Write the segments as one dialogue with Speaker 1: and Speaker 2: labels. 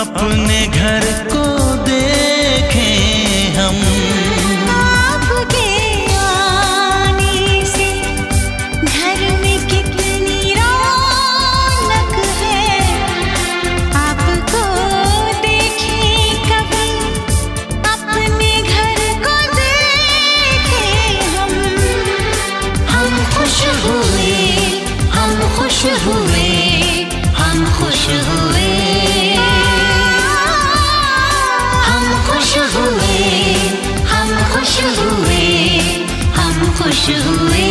Speaker 1: अपने घर को देखें हम।
Speaker 2: आपके आने से घर में कितनी रौनक है, आपको देखें कभी अपने घर को देखें हम।
Speaker 1: हम खुश हुए, हम खुश हुए, हम खुश हुए, हम खुश हुए, हम खुश हुए, हम खुश हुए।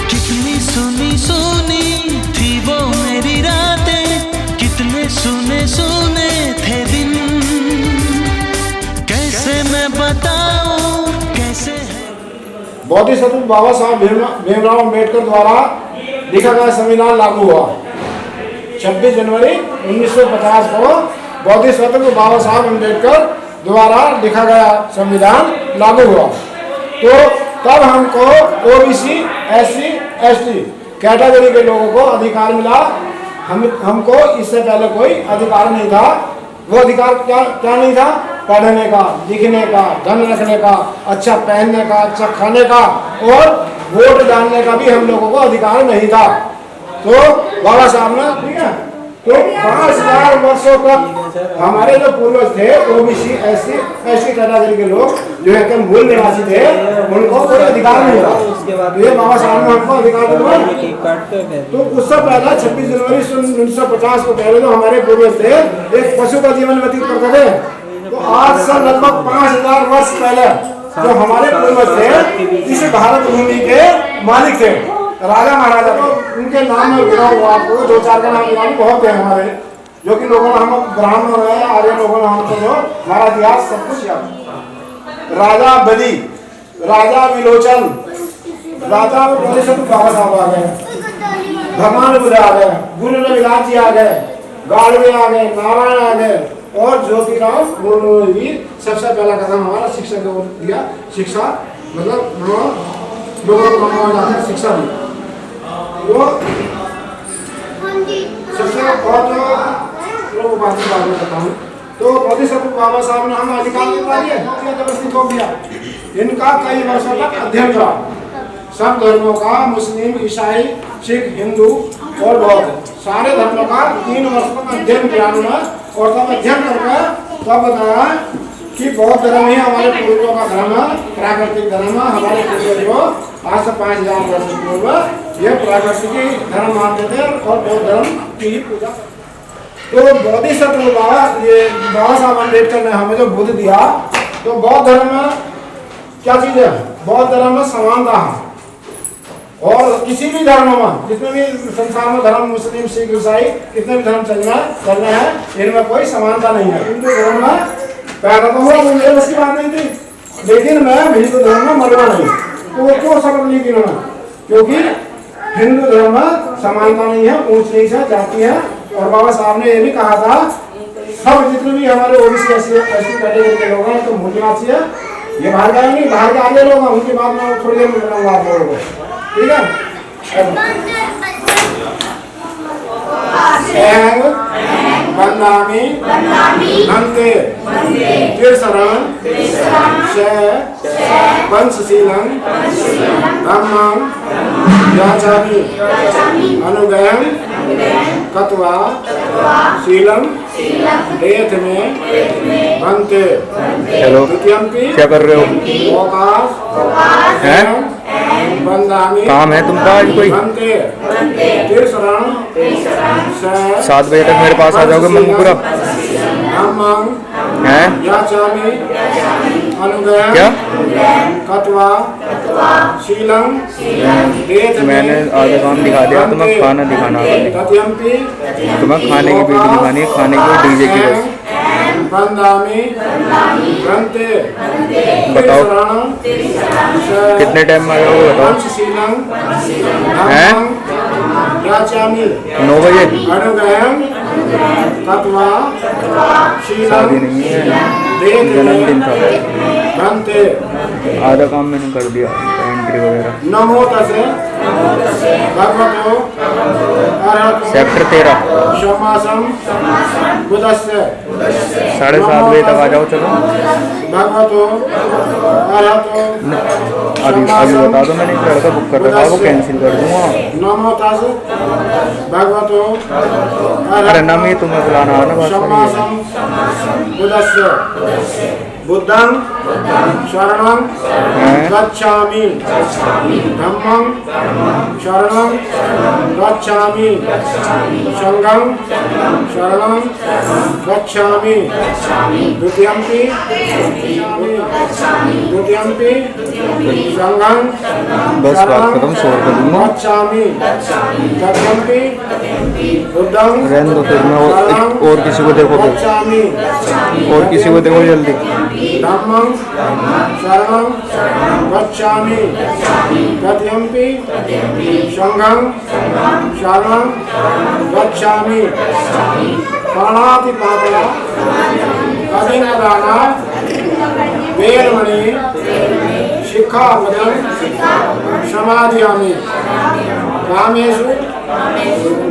Speaker 1: कितनी सुनी सुनी थी वो मेरी रातें, कितने सुने सुने थे दिन, कैसे मैं बताऊं कैसे।
Speaker 3: बोधिसत्व बाबा साहब भीमराव अम्बेडकर द्वारा लिखा गया संविधान लागू हुआ 26 जनवरी 1950 को। बोधिसत्व बाबा साहब अम्बेडकर द्वारा लिखा गया संविधान लागू हुआ, तो तब हमको ओबीसी, एससी, एसटी कैटेगरी के लोगों को अधिकार मिला। हमको इससे पहले कोई अधिकार नहीं था। वो अधिकार क्या नहीं था? पढ़ने का, लिखने का, धन रखने का, अच्छा पहनने का, अच्छा खाने का, और वोट डालने का भी हम लोगों को अधिकार नहीं था। तो बाबा साहब ने, ठीक है, तो 5000 वर्षों तक हमारे जो पूर्वज थे ओबीसी, एससी, एसटी कैटेगरी के लोग जो है कि मूल निवासी थे, उनको कोई अधिकार नहीं था। तो ये बाबा साहब ने हमको अधिकार दिया। तो उससे पहले 26 जनवरी 1950 को पहले जो हमारे पूर्वज थे एक पशु का जीवन व्यतीत करते थे। तो आज से लगभग 5000 वर्ष पहले जो हमारे पूर्वज थे इस भारत भूमि के मालिक थे, राजा महाराजा। तो उनके नाम में गिरा हुआ आपको 2-4 का नाम बहुत है हमारे, जो कि लोगों ने हम ब्राह्मण है, आर्य लोगों ने हमको जो हमारा इतिहास सब कुछ याद। राजा बलि, राजा विलोचन, राजा बोधिसत्व बाबा साहब आ गए, भगवान बुद्ध आ गए, गुरु रविदास जी आ गए, गाड़वे आ गए, नारायण आ गए, और ज्योतिराव फूले भी सबसे पहला कदम हमारा शिक्षा को दिया। शिक्षा मतलब लोगों को शिक्षा दी, वो शिक्षा बहुत लोगों बात करता हूँ। तो बोधिसत्व बाबा साहब ने हमें अधिकार जबरदस्ती को दिया। इनका कई वर्षों तक अध्ययन करा, सब धर्मों का, मुस्लिम, ईसाई, सिख, हिंदू और बौद्ध, सारे धर्मों का 3 वर्ष तक अध्ययन किया उन्होंने। और तब अध्ययन करके तब बताया कि बौद्ध धर्म ही हमारे पूर्वजों का धर्म है, प्राकृतिक धर्म है। हमारे पूर्वजों आज से 5000 वर्ष पूर्व ये प्राकृतिक धर्म मानते थे और बौद्ध धर्म की ही पूजा। तो बोधिसत्व बाबा साहब अम्बेडकर ने हमें जो बुद्ध दिया, तो बौद्ध धर्म में क्या चीज है? बौद्ध धर्म में समानता है, और किसी भी धर्म में, जितने भी संसार में धर्म, मुस्लिम, सिख, ईसाई, कितने भी धर्म चल रहे हैं, इनमें कोई समानता नहीं है। हिंदू धर्म में पैदा तो हुआ, मुझे बस की बात नहीं थी, लेकिन मैं हिंदू धर्म में मरना नहीं। तो वो क्यों शपथ ली थी उन्होंने? क्योंकि हिंदू धर्म में समानता नहीं है, ऊंच नीच है, जाति है। और बाबा साहब ने ये भी कहा था सब जितने भी हमारे ओबीसी, एससी कैटेगरी के लोग हैं तो मूल निवासी है। ये बाहर का नहीं, बाहर के आगे लोग हैं, उनकी बात मैं थोड़ी देर में बताऊंगा आप लोगों को, ठीक है? बंदामी हंते तीर्थरन पंचशीलम धम्मं याचामि अनुगयं कत्वा शीलम देथ में हंते।
Speaker 4: हेलो, क्या कर रहे हो? हैं? काम है तुमका आज कोई? 7 बजे तक मेरे पास आ जाओगे मंगपुरा? हैं? क्या? मैंने आधा काम दिखा दिया, तुम्हें खाना दिखाना, तुम्हें खाने की वीडियो दिखानी है, खाने की डीजे की बस।
Speaker 3: बंदामी ग्रंथे
Speaker 4: बताओ कितने टाइम में आए हो बताओ।
Speaker 3: पंचशीलं
Speaker 4: हैं?
Speaker 3: धम्मं याचामि
Speaker 4: 9 बजे।
Speaker 3: अनुगयं तत्वा शीलं
Speaker 4: शादी नहीं है,
Speaker 3: देते
Speaker 4: जन्मदिन था।
Speaker 3: ग्रंथे
Speaker 4: आधा काम मैंने कर दिया, एंट्री वगैरह।
Speaker 3: नमो तसे भगवतो अरहतो
Speaker 4: सेक्टर 13
Speaker 3: समासम बुद्धस्य
Speaker 4: 7:30 बजे तक आ जाओ। चलो
Speaker 3: भगवतो अरहतो
Speaker 4: अभी बता दो, मैंने एक लड़का बुक कर रखा है, वो कैंसिल कर दूंगा।
Speaker 3: नमो तसे भगवतो
Speaker 4: अरे ना मैं तुम्हें बुलाना है ना बस।
Speaker 3: समासम बुद्धस्य बुद्धं शरणं गच्छामि धम्मं शरणं गच्छामि संघं शरणं गच्छामि द्वितीयंपि संघं
Speaker 4: बस बात खत्म, 100 कर दूंगा।
Speaker 3: गच्छामि तृतीयंपि बुद्धं
Speaker 4: रहने दो, फिर मैं और किसी को देखो, फिर
Speaker 3: गच्छामि
Speaker 4: और किसी को देखो जल्दी।
Speaker 3: धम्मं शरणं गच्छामि तृतीयंपि संघं शरणं गच्छामि प्राणातिपातः अभिनदाना वेरमणि शिक्षापदं समादयामि कामेषु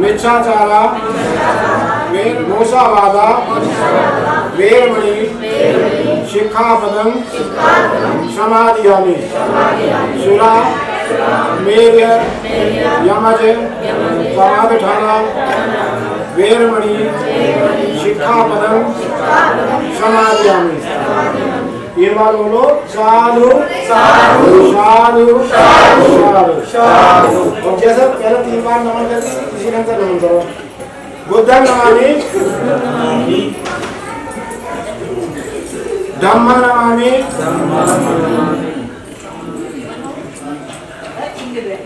Speaker 3: मिच्छाचारा मोसावादा वेरमणि शिक्षापदं समादयामि सुरा मेर्य यमज समादठाना वेरमणि शिक्षापदं समादयामि। ये बार बोलो साधु साधु साधु साधु साधु। जैसे पहले 3 बार नमन करके इसी ढंग से नमन करो। बुद्धं नमामि धम्मं नमामि।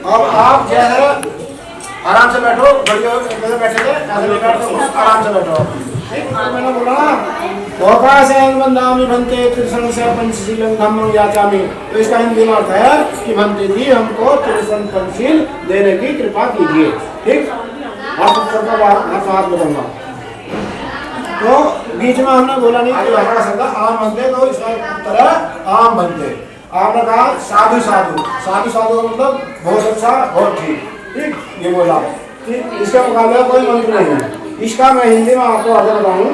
Speaker 3: अब आप जैसे आराम से बैठो, बढ़िया कैसे बैठे थे ऐसे नहीं बैठो, आराम से बैठो। ठीक, मैंने बोला ना भोकासेन बंदामि भन्ते त्रिसंग से पंचशीलं धम्मं याचामि। तो इसका हिंदी में अर्थ है कि भन्ते जी हमको त्रिसंग पंचशील देने की कृपा कीजिए। ठीक, हाथ बताऊंगा। तो बीच में हमने बोला नहीं कि हमारा शब्द आम बनते, तो इसका तरह आम बनते। आपने कहा साधु साधु साधु साधु का मतलब बहुत अच्छा बहुत ठीक। ठीक, ये बोला ठीक, इसका मुकाबला कोई मंत्र नहीं है। इसका मैं हिंदी में आपको अर्थ बताऊं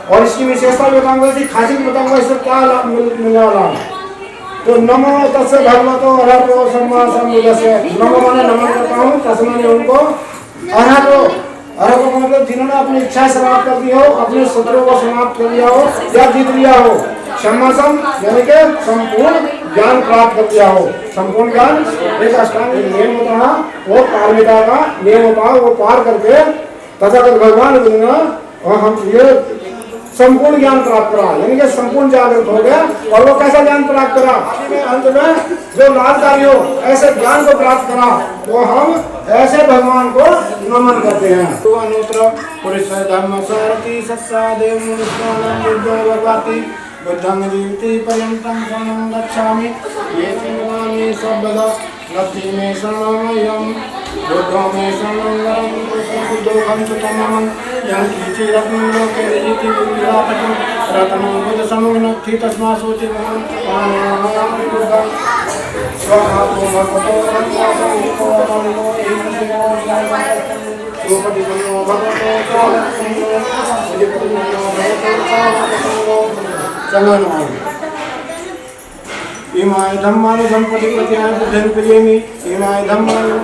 Speaker 3: और इसकी विशेषता बताऊंगा, इसकी खासियत बताऊंगा, इससे क्या लाभ मिलने वाला है। तो नमो तस्य भगवतो अरहतो सम्मा सम्बुद्धस्य। नमो माने नमन करता हूँ, तस् माने उनको, अरहतो अरहतो का मतलब जिन्होंने अपनी इच्छा समाप्त कर दी हो, अपने शत्रुओं को समाप्त कर लिया हो या जीत लिया हो। सम्मासम यानी कि संपूर्ण ज्ञान प्राप्त कर लिया हो। संपूर्ण ज्ञान एक अष्टांग नियम होता है, वो पारमिता का नियम होता है, वो पार करके तथागत भगवान और हम ये संपूर्ण ज्ञान प्राप्त करा, यानी कि संपूर्ण जागृत हो गया। और वो कैसा ज्ञान प्राप्त करा, अंत में जो लाभकारी हो ऐसे ज्ञान को प्राप्त करा, तो हम ऐसे भगवान को नमन करते हैं। तो अनुत्र पुरुष धर्म सारथी सत्सा देव मुनिस्वानं बुद्धो भगवति बुद्धं जीवति पर्यन्तं शरणं गच्छामि। ये चिन्तामि सर्वदा गति में शरणमयं बुद्धो में शरणं बुद्धोऽहं सुतमं यं रत्नं लोके विजिति विरापटं रत्नं बुद्ध समुन्नति तस्मात् सोचिमहं बुद्धं स्वाहातो भगवतो सुपतिपन्नो भगवतो चलो इमाय धम्मानि संपत्ति प्रत्याय बुद्धं प्रियमि इमाय धम्मानि।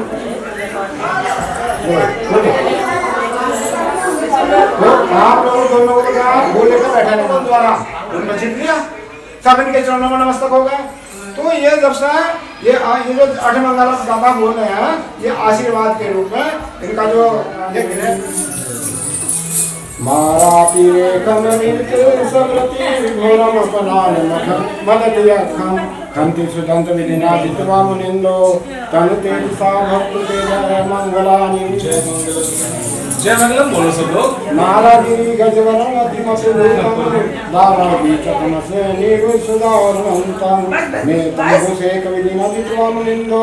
Speaker 3: आप लोगों दोनों को क्या बोले का बैठा नहीं द्वारा उनको जीत लिया, सब इनके चरणों में नमस्तक हो गए। तो ये जब से ये जो 8 मंगला दादा बोल रहे हैं, ये आशीर्वाद के रूप में इनका जो मारा पीरे कमनिते समरति घोरम अपनान मदतिया खंति सुदंत विधिना जितवा मुनिंदो तनुते सा भक्त ते मंगलानि जय मंगल।
Speaker 5: जय मंगलम बोलो सब लोग।
Speaker 3: नारागिरी गजवरम अतिमसुरूपम दारागी चकमसे निर्विसुदावरमंतम मे तमहुसे कविदिनदित्वामनिन्दो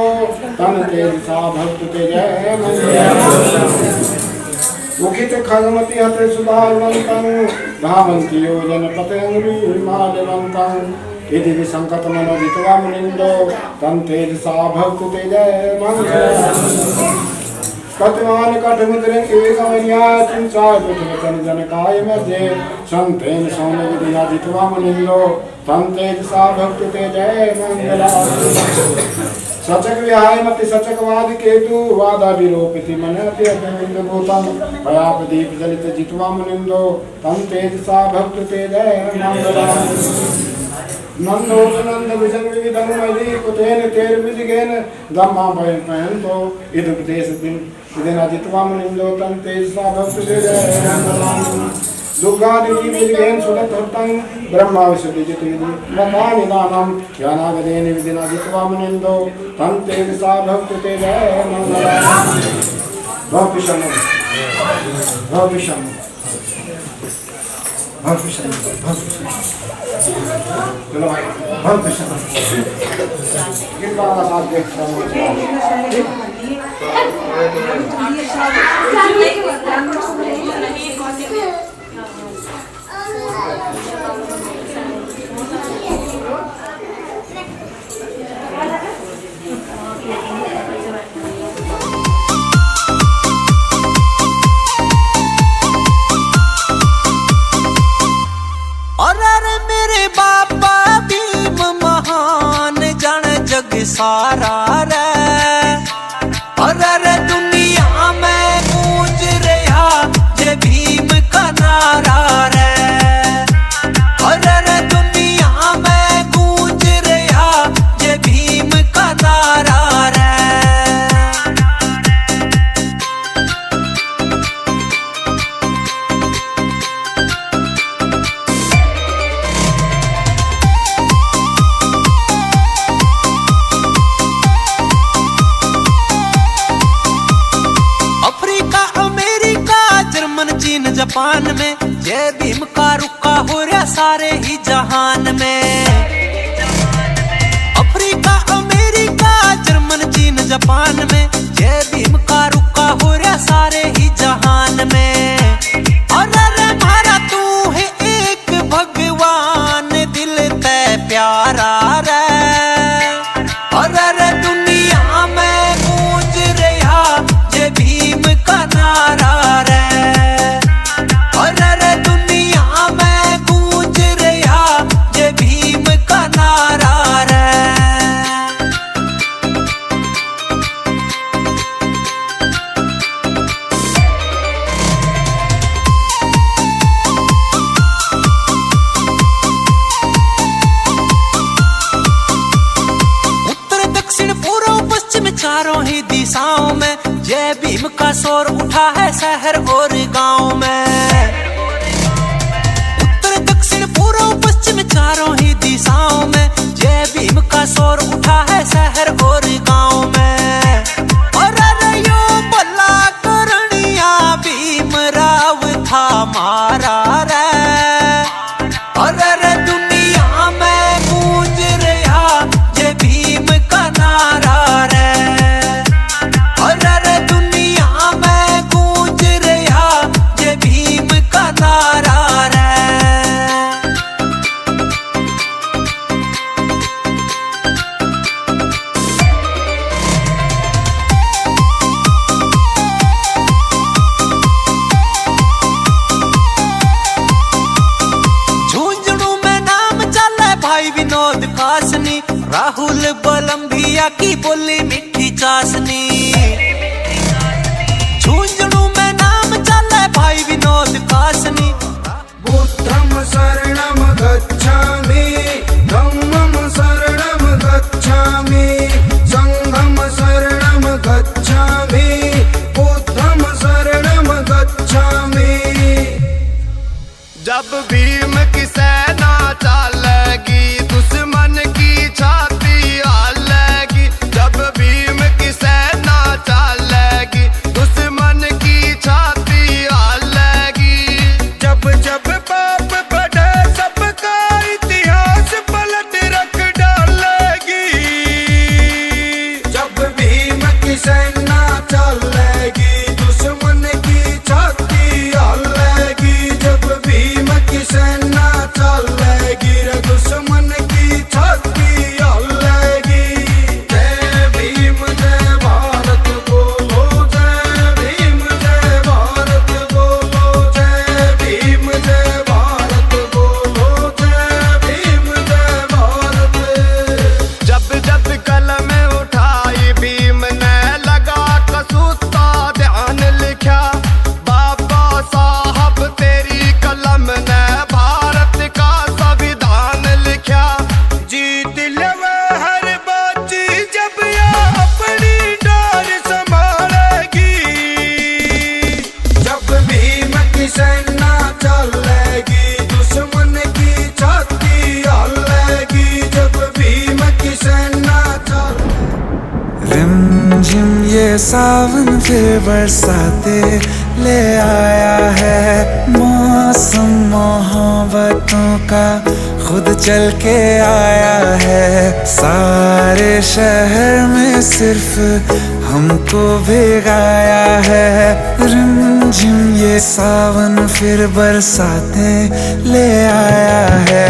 Speaker 3: तन तेजसा भक्तुते जय मंगलम उखित खगमति हते सुधारवंतं धावन्ति योजन पतंगुलीमालवंतं यदि विसंकट मनोदित्वामनिन्दो तन तेजसा भक्तुते जय मंगलम कटवान कटमुद्रे एकमन्याय चिंचाय पुत्रवचन जनकाय मध्ये संतेन सौन विधिया जित्वा मुनिन्दो तं तेजसा भक्तुते जय मंगलम सचक विहाय मति सचकवाद केतु वादा विरोपिति मन अति अभिविंद भूतम भयाप दीप जलित जित्वा मुनिन्दो तं तेजसा भक्तुते जय मंगलम नंदोपनंद विषम विविधम मयि कुतेन तेर विजिगेन धम्मा भयं पहंतो इदुपदेश दिन इदेना जित्वा मुनिन्दो तं तेजसा भक्तुते जय मंगलम दुर्गादि विजिगेन सुदत होतं ब्रह्मा विशुद्धि जिति लता निदानम ज्ञानागदेन विदिना जित्वा मुनिन्दो तं तेजसा भक्तुते जय मंगलम भक्तिशम भक्तिशम भक्तिशम भक्तिशम चलो भाई बहुत खुश कितना साथ देखता हूँ
Speaker 1: सारा रे अरे दुनिया में गूंज रहा ये भीम का नारा रे अरे दुनिया में गूंज रहा ये भीम का नारा रे जापान में जय भीम का रुका हो रहा सारे ही जहान में अफ्रीका अमेरिका जर्मन चीन जापान में जय भीम का रुका हो रहा सारे ही जहान में अरे मारा तू है एक भगवान दिल ते प्यारा रे अरे दुनिया में गूंज रहा जय भीम का नारा रे चारों ही दिशाओं में जय भीम का शोर उठा है शहर और गांव में उत्तर दक्षिण पूर्व पश्चिम चारों ही दिशाओं में जय भीम का शोर उठा है शहर और गांव में और यो भला करनिया भीम राव था मारा रे अरे दुनिया में गूंज रहा जय भीम का नारा रे राहुल बलम्बिया की बोली मिठी चाशनी झुंझुनू में नाम चले भाई विनोद कासनी
Speaker 6: बुद्धम शरणम गच्छामि धम्मम शरणम गच्छामि संघम शरणम गच्छामि बुद्धम शरणम गच्छामि जब भीम की सेना चलेगी दुश्मन की छाती हालेगी जब भीम की सेना चलेगी दुश्मन की छाती
Speaker 5: ये सावन फिर बरसाते ले आया है। मौसम मोहब्बतों का खुद चल के आया है। सारे शहर में सिर्फ हमको भिगाया है। रिमझिम ये सावन फिर बरसाते ले आया है।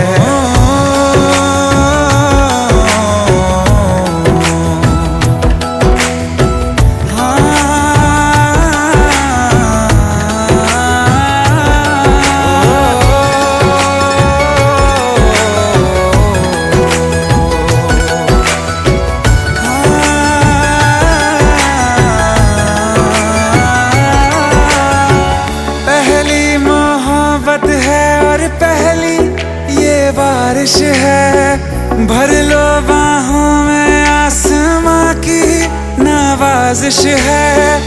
Speaker 5: बारिश है भर लो बाहों में, आसमां की नवाजिश है।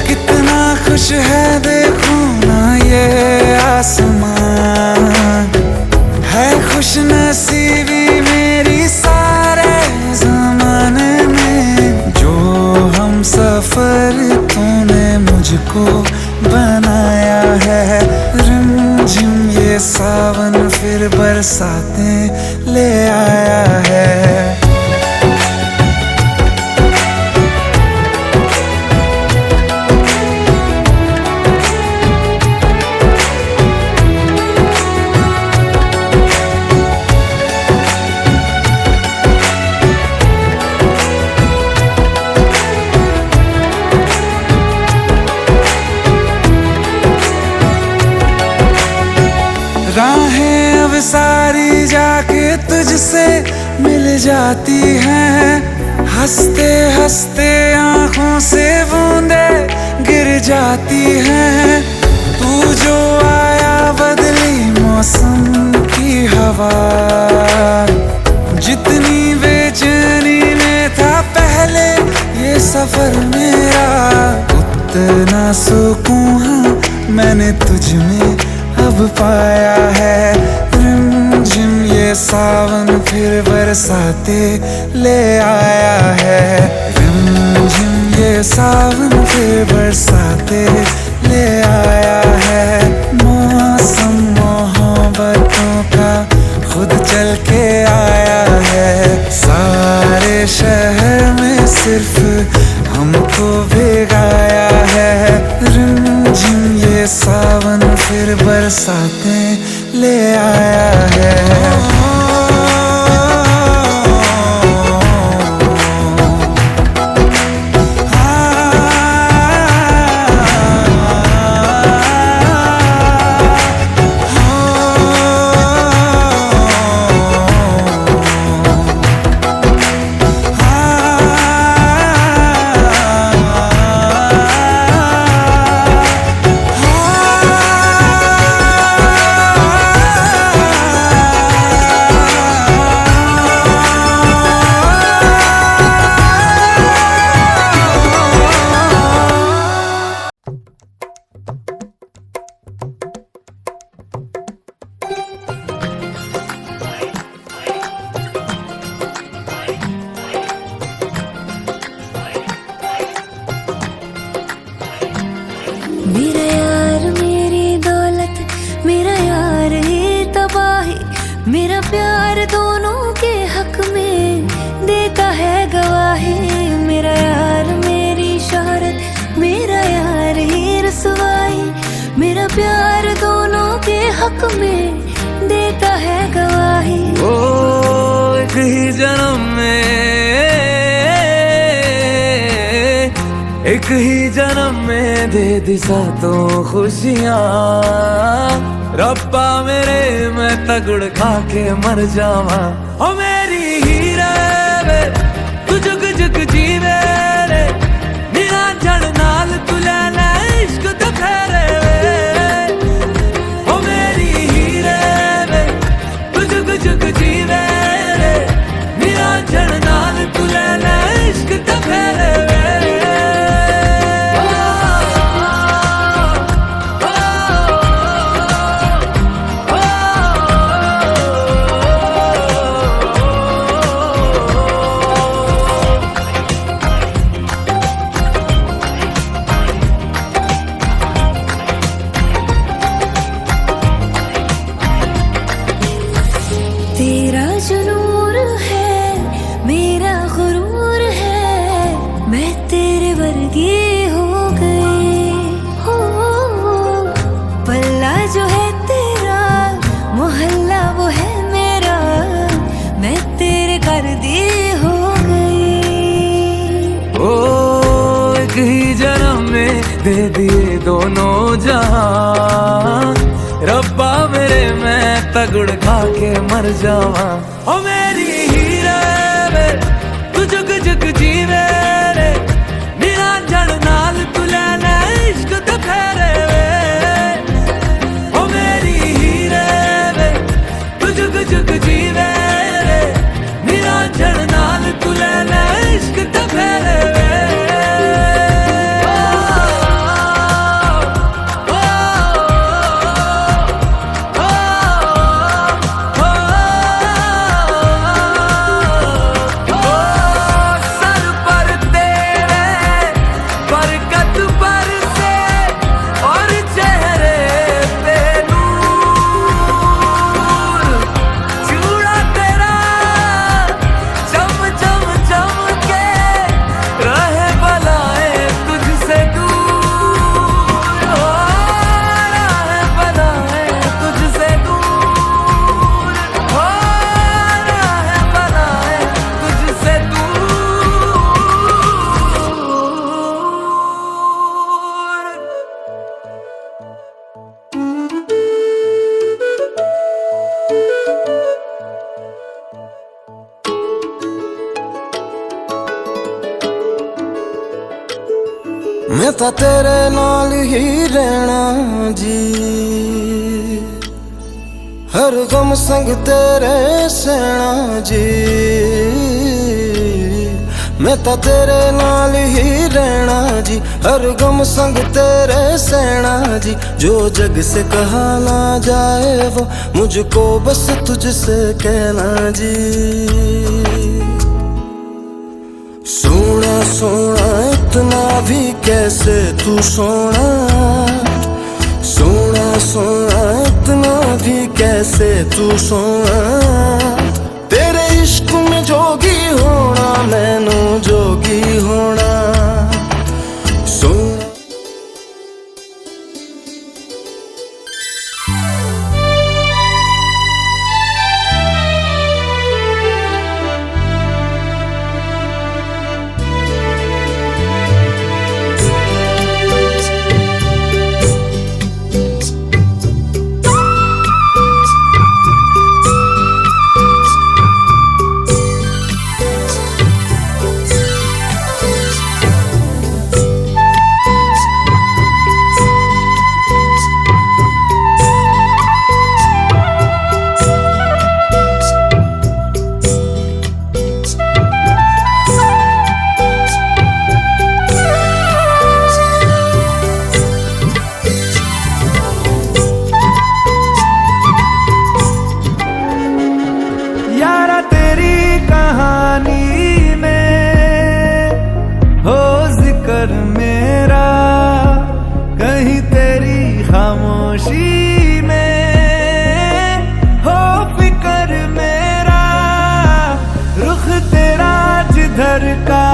Speaker 5: कितना खुश है देखो ना ये आसमां, है खुश नसीबी मेरी सारे ज़माने में। जो हम सफर तूने मुझको बनाया है। रिमझिम ये सावन फिर बरसाते ले आया है। राहें अब सारी जाके तुझसे मिल जाती हैं। हंसते हंसते आँखों से बूंदे गिर जाती हैं। तू जो आया बदली मौसम की हवा, जितनी बेचैनी में था पहले ये सफर मेरा, उतना सुकून मैंने तुझ में अब पाया है। रिमझिम ये सावन फिर बरसाते ले आया है। रिमझिम ये सावन फिर बरसाते ले आया है। मौसम मोहब्बतों का खुद चल के आया है। सारे शहर में सिर्फ हमको भिगाया है। रिमझिम ये सावन फिर बरसाते ले आया है।
Speaker 2: मेरा यार मेरी दौलत, मेरा यार ही तबाही, मेरा प्यार दोनों के हक में देता है गवाही। मेरा यार मेरी शोहरत, मेरा यार ही रसवाई, मेरा प्यार दोनों के हक में देता है गवाही।
Speaker 1: ओ एक ही जन्म में, एक ही जन्म में दे दी सातों खुशियाँ। रब्बा मेरे मैं तगड़ खा के मर जावा। ओ मेरी हीरे वे तू जुग जुग जीवे रे, मेरा जड़ नाल तू लेना इश्क तो फेरे वे। ओ मेरी हीरे वे तू जुग जुग जीवे रे, मेरा जड़ नाल तू लेना इश्क तो फेरे वे।
Speaker 5: दे दिए दोनों जहां। रब्बा मेरे मैं तगड़ खा के मर जावा। ओ मेरी हीरे वे तू जुग जुग जीवे रे, निरंजन नाल तू लेना इश्क दे फेरे वे। ओ मेरी हीरे वे तू जुग जुग जीवे रे, निरंजन नाल तू लेना इश्क दे फेरे वे।
Speaker 6: मैं तो तेरे नाल ही रहना जी, हर गम संग तेरे सहना जी। मैं तो तेरे नाल ही रहना जी, हर गम संग तेरे सहना जी। जो जग से कहा ना जाए वो मुझको बस तुझसे कहना जी। सोना सोना इतना भी कैसे तू सोना, सोना सोना इतना भी कैसे तू सोना। तेरे इश्क में जोगी होना मैनू जोगी होना। सोना मेरा कहीं तेरी खामोशी में हो फिक्र मेरा। रुख तेरा जिधर का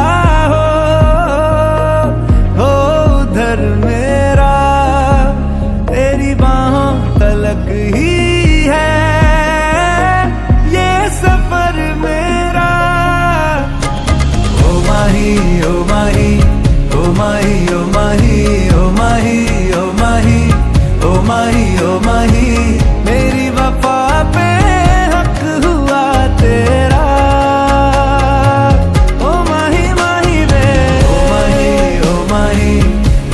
Speaker 6: हो उधर मेरा। तेरी बाहों तलक ही है ये सफर मेरा। ओ माही ओ माही ओ माही ओ माही ओ माही ओ माही ओ माही ओ माही। मेरी वफा पे हक हुआ तेरा। ओ माही माही वे ओ माही ओ माही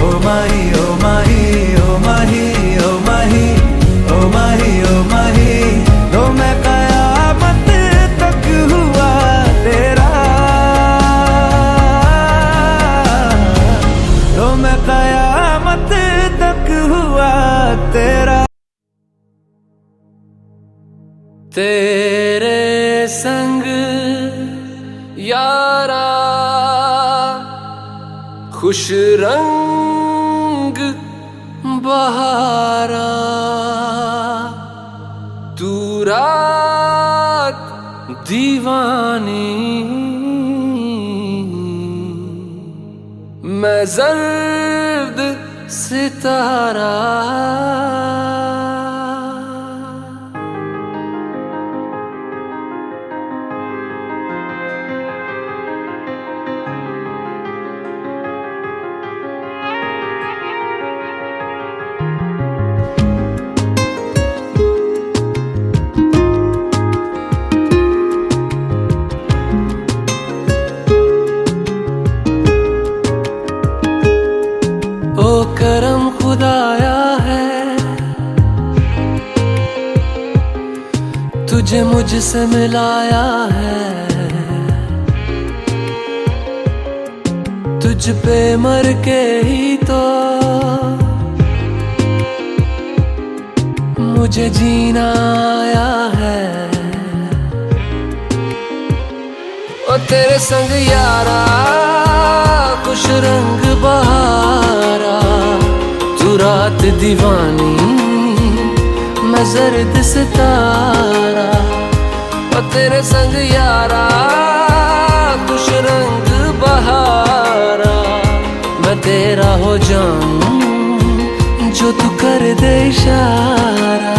Speaker 6: ओ माही ओ माही ओ माही ओ माही ओ माही ओ माही। तो मैं कयामत तक हुआ तेरा। तो मैं कयामत तक हुआ तेरा। तेरे संग यारा खुश रंग बहारा। तू रात दीवानी मैं जर्द सितारा।
Speaker 5: तुझसे मिलाया है, तुझ पे मर के ही तो मुझे जीना आया है। ओ तेरे संग यारा कुछ रंग बहारा, तू रात दीवानी मैं जर्द सितारा। ओ तेरे संग यारा कुछ रंग बहारा, मैं तेरा हो जाऊं जो तू कर दे इशारा।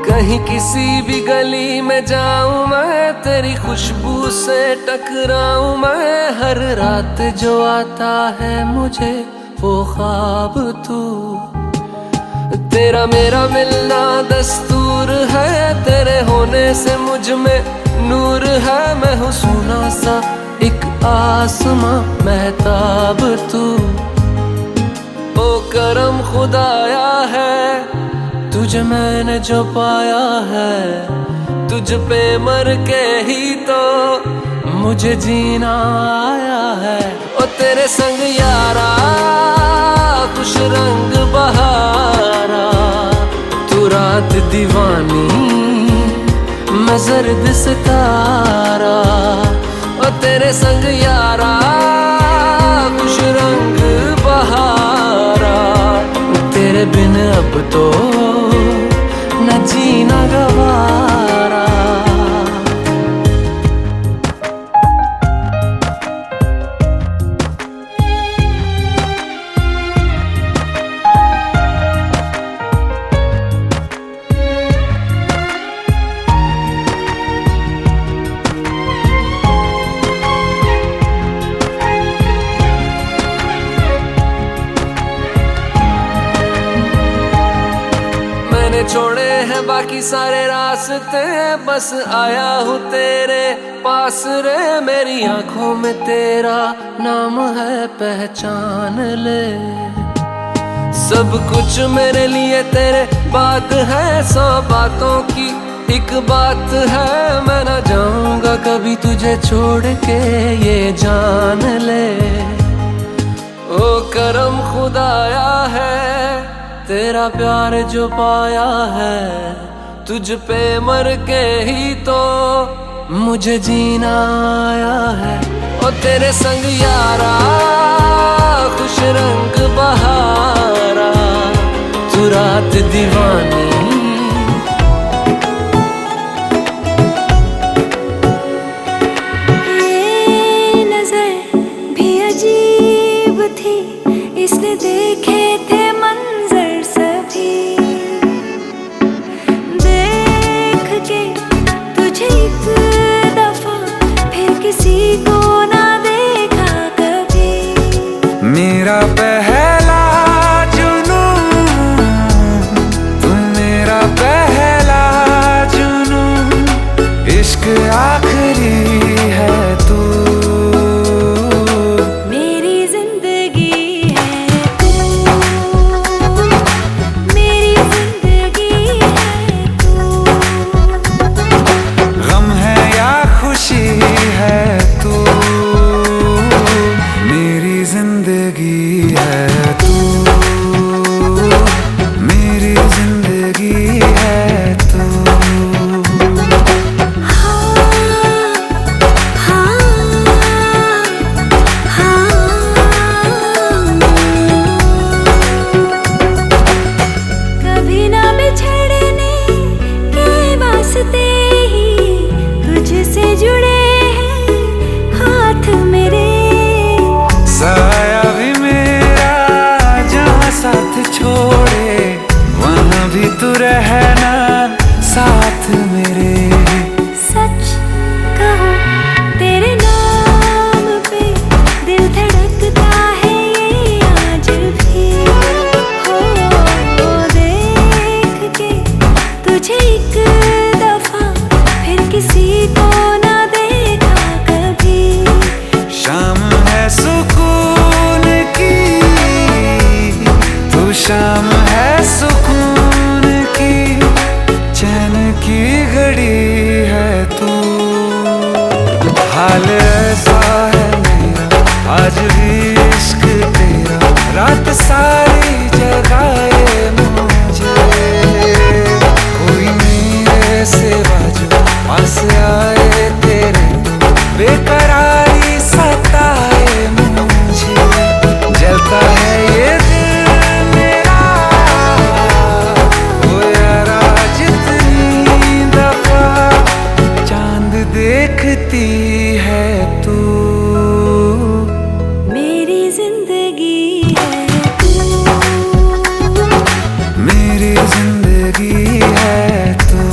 Speaker 5: कहीं किसी भी गली में जाऊं मैं, तेरी खुशबू से टकराऊं मैं। हर रात जो आता है मुझे वो ख्वाब तू, तेरा मेरा मिलना दस्तूर है। तेरे होने से मुझ में नूर है, मैं हूँ सोना सा एक आसमां महताब तू। ओ करम खुदाया है तुझे मैंने जो पाया है, तुझ पे मर के ही तो मुझे जीना आया है। ओ तेरे संग यारा कुछ रंग बहारा, तू रात दीवानी मैं जर्द सितारा। ओ तेरे संग यारा कुछ रंग बहारा, तेरे बिन अब तो न जीना गवारा। छोड़े हैं बाकी सारे रास्ते, बस आया हूँ तेरे पास रे। मेरी आंखों में तेरा नाम है पहचान ले, सब कुछ मेरे लिए तेरे बात है। 100 बातों की एक बात है, मैं ना जाऊंगा कभी तुझे छोड़ के ये जान ले। ओ करम खुदाया है तेरा प्यार जो पाया है, तुझ पे मर के ही तो मुझे जीना आया है। ओ तेरे संग यारा खुश रंग बहारा, तू रात दीवानी
Speaker 2: ये नजर भी अजीब थी, इसने देखे थे किसी को ना देखा कभी।
Speaker 6: मेरा पहला जुनून, तुम मेरा पहला जुनून, इश्क आखिरी है तू।
Speaker 2: मेरी जिंदगी है तू, मेरी जिंदगी है तू।
Speaker 6: गम है या खुशी है तू, मेरी जिंदगी है तू, मेरी जिंदगी है तू।
Speaker 2: कभी ना बिछड़ने के वास्ते ही तुझसे जुड़े
Speaker 6: साया भी मेरा जहाँ शाम है सुकून की, चैन की घड़ी है तू। हाल ऐसा है मेरा आज भी इश्क तेरा, रात सारी जगाए मुझे। कोई मेरे सिवा जो पास आए तेरे, तो बेकरारी सताए मुझे। जलता है ये दिल मेरा, ओ यारा जितनी दफा चांद देखती है तू।
Speaker 2: मेरी जिंदगी है तू,
Speaker 6: मेरी जिंदगी है तू।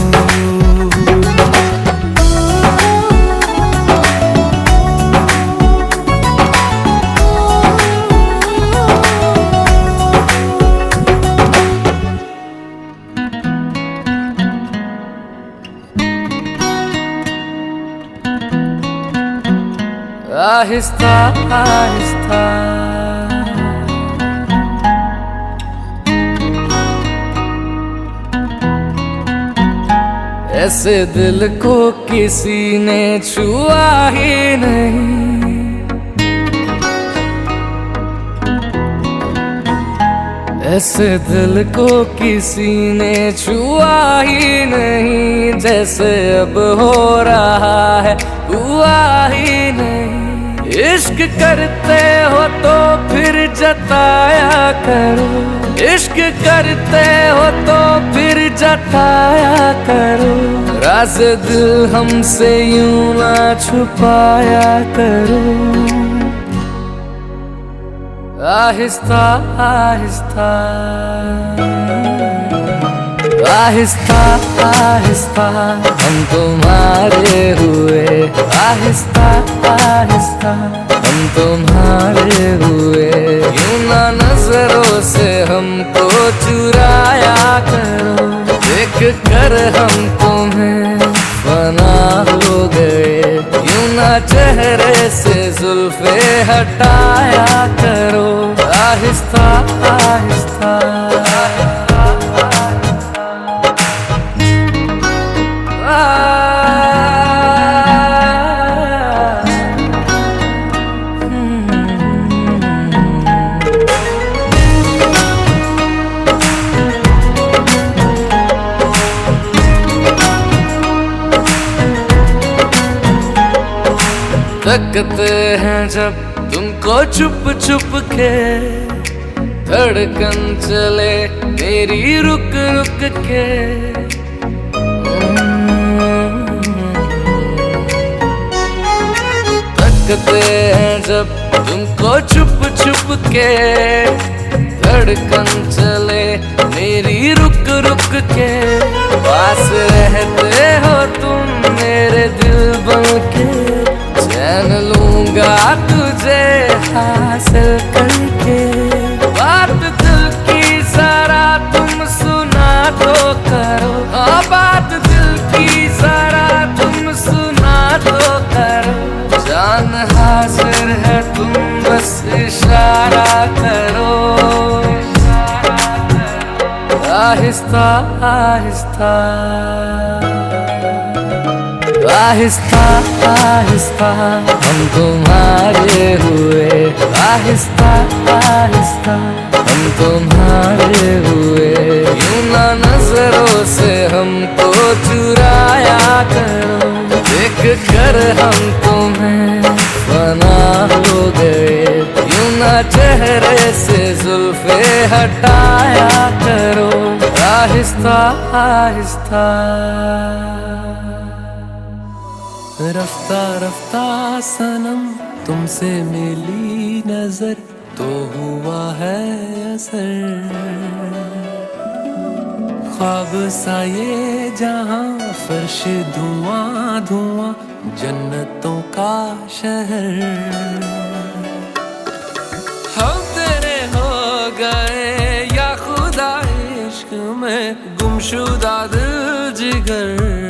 Speaker 5: आहिस्ता आहिस्ता ऐसे दिल को किसी ने छुआ ही नहीं, ऐसे दिल को किसी ने छुआ ही नहीं। जैसे अब हो रहा है हुआ ही नहीं। इश्क करते हो तो फिर जताया करो, इश्क करते हो तो फिर जताया करो। राज़ दिल हमसे यूं ना छुपाया करो। आहिस्ता आहिस्ता आहिस्ता आहिस्ता हम तुम्हारे हुए, आहिस्ता आहिस्ता हम तुम्हारे हुए। यूं ना नजरों से हमको चुराया करो, देख कर हम तुम्हें फना हो गए। यूं ना चेहरे से जुल्फे हटाया करो। आहिस्ता आहिस्ता तकते हैं जब तुमको छुप छुप के, धड़कन चले मेरी रुक रुक के। तकते हैं जब तुमको छुप छुप के, धड़कन चले मेरी रुक रुक के। पास रहते हो तुम मेरे दिल बन के, चैन लूंगा तुझे हासिल करके। बात दिल की जरा तुम सुना तो करो, हाँ बात दिल की जरा तुम सुना तो करो। जान हाजिर है तुम बस इशारा करो। आहिस्ता आहिस्ता आहिस्ता आहिस्ता हम तुम्हारे हुए, आहिस्ता आहिस्ता हम तुम्हारे हुए। यूं ना नजरों से हमको चुराया करो, देख कर हम तुम्हें फना हो गए। यूं ना चेहरे से जुल्फे हटाया करो। आहिस्ता आहिस्ता रफ्ता रफ्ता सनम तुमसे मिली नजर, तो हुआ है असर। ख्वाब सा ये जहां फर्श धुआं धुआं, जन्नतों का शहर। हम तेरे हो गए या खुदा इश्क में गुमशुदा दिल जिगर।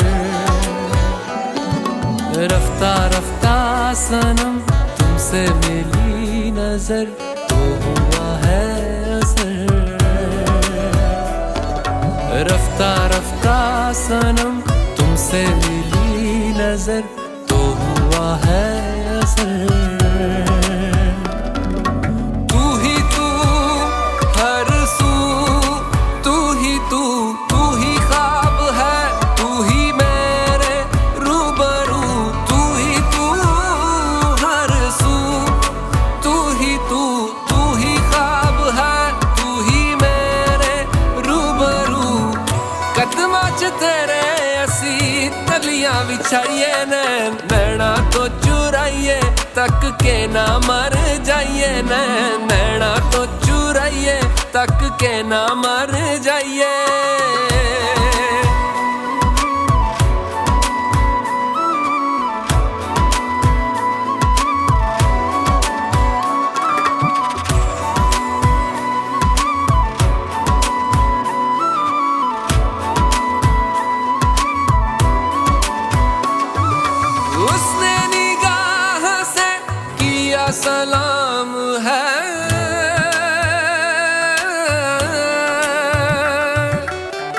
Speaker 5: रफ्ता रफ्ता सनम तुमसे मिली नजर, तो हुआ है असर। सनम तुमसे मिली नजर तो हुआ है असर। तू ही तू हर सू, तू ही तू ख्वाब है, तू ही मेरे रूबरू। तू ही तू हर सू, तू ही ख्वाब है, तू ही मेरे रूबरू। कदमां च तेरे असी तलियां बिछाइए नैना तो चुराइए तक के ना मर जाइए नैना तो चुराइए तक के ना मर जाइए। उसने निगाह से किया सलाम है,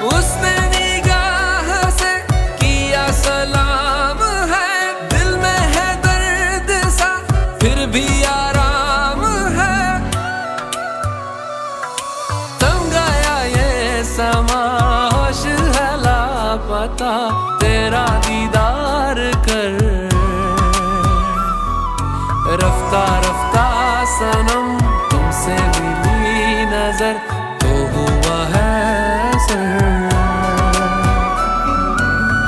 Speaker 5: उसने निगाह से किया सलाम है। दिल में है दर्द सा फिर भी आराम है। तंग आया ये समा होश है लापता तेरा दीदार कर। रफ्ता रफ्ता सनम तुमसे मिली नजर तो हुआ है असर।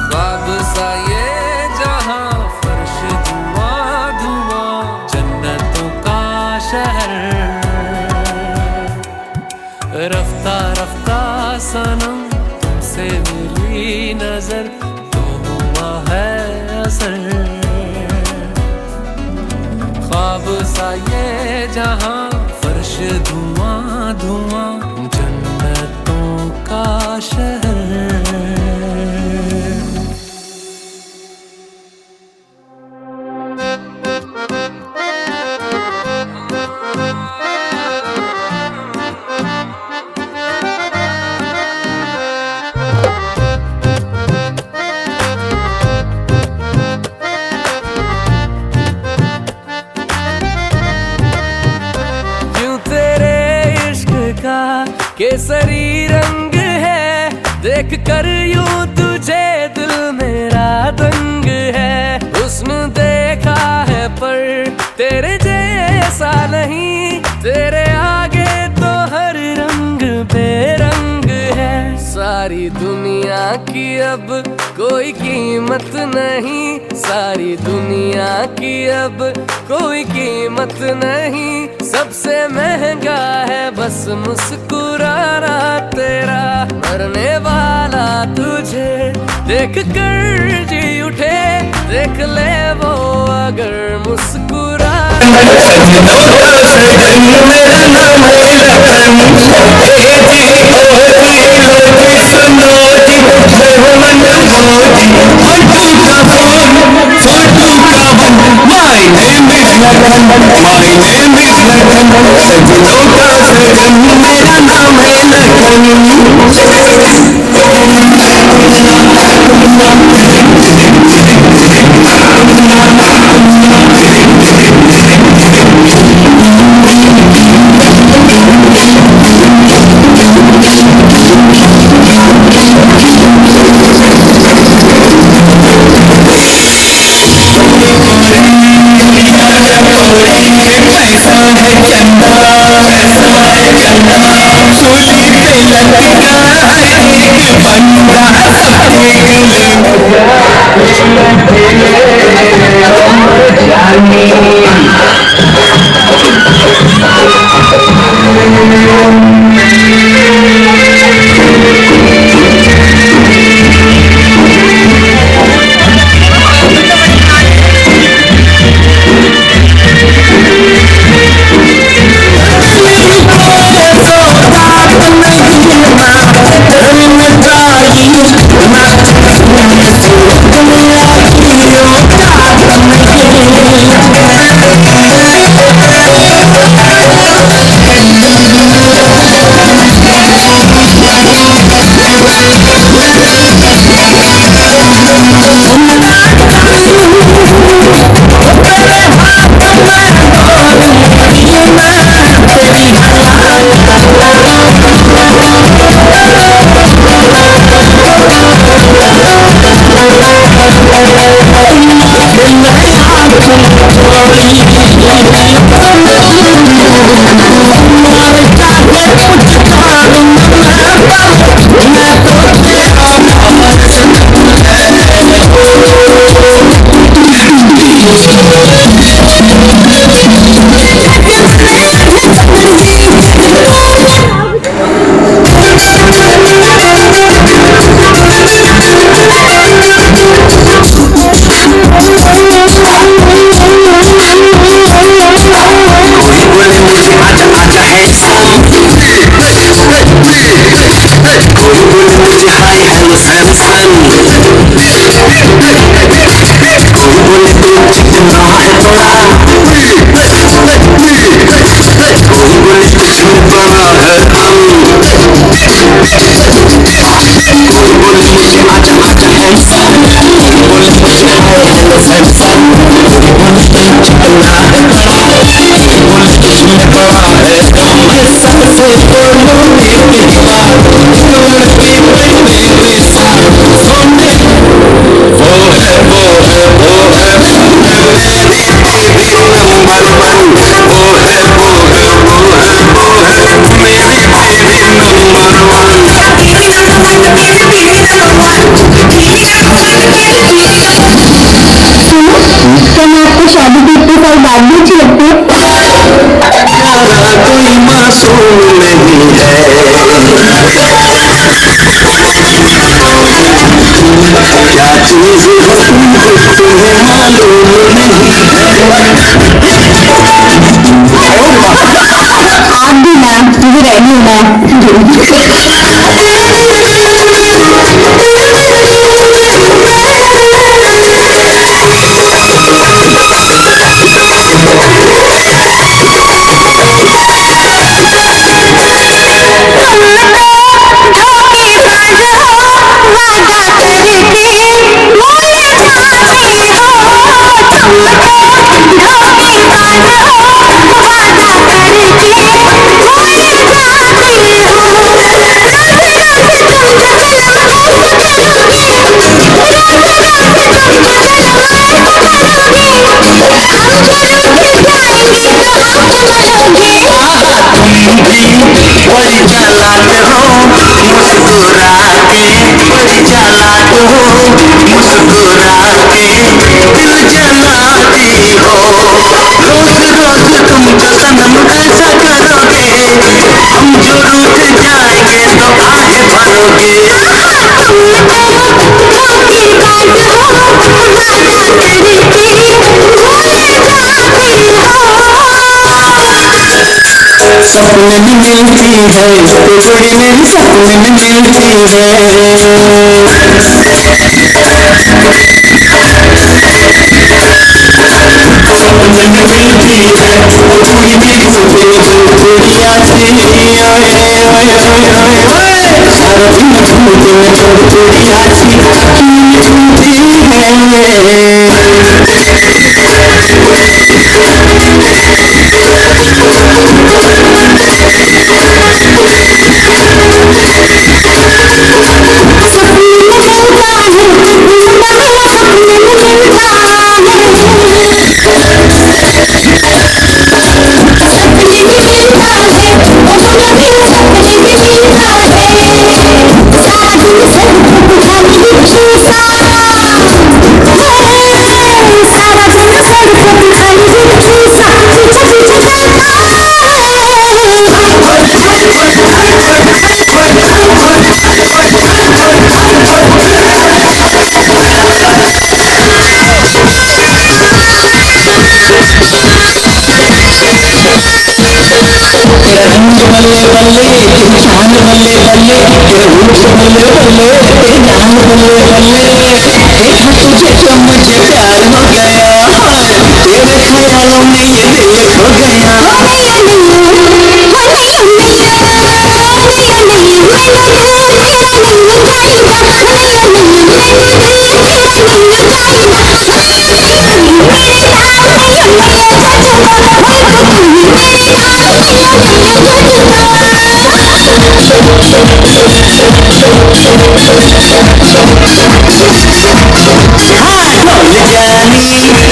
Speaker 5: ख्वाब सा ये जहां फर्श धुआं धुआं जन्नतों का शहर। रफ्ता रफ्ता सनम तुमसे मिली नजर तो हुआ है असर। ख्वाब सा ये जहां फर्श धुआं धुआं जन्नतों का शहर। केसरी रंग है देख कर यूं तुझे दिल मेरा दंग है। हुस्न देखा है पर तेरे जैसा नहीं, तेरे आगे तो हर रंग बेरंग है। सारी दुनिया की अब कोई कीमत नहीं, सारी दुनिया की अब कोई कीमत नहीं। सबसे महंगा है बस मुस्कुराना तेरा। मरने वाला तुझे देख कर जी उठे, देख ले वो अगर मुस्कुरा।
Speaker 7: क्या चीज हो तुम्हें मालूम नहीं आप भी ना मुझे रहनी
Speaker 6: बड़ी चालाक हो मुस्कुरा के, बड़ी चालाक हो मुस्कुरा के दिल जलाती हो। रोज रोज तुम जो सनम ऐसा करोगे, हम जो रूठ जाएंगे तो आहे भरोगे।
Speaker 7: सपने में मिलती है कोई जोड़ी मेरी सपने में मिलती है। सपने में मिलती है जोड़ी मेरी सपने जोड़िया से सारा दिन झूमते में जोड़िया से रंग बल्ले बल्ले तेरी चांद बल्ले बल्ले तेरे रूप बल्ले बल्ले तेरे नाम बल्ले बल्ले। देखा तुझे तो मुझे प्यार हो गया, तेरे ख्यालों में ये दिल खो गया। हाँ ढोल जानी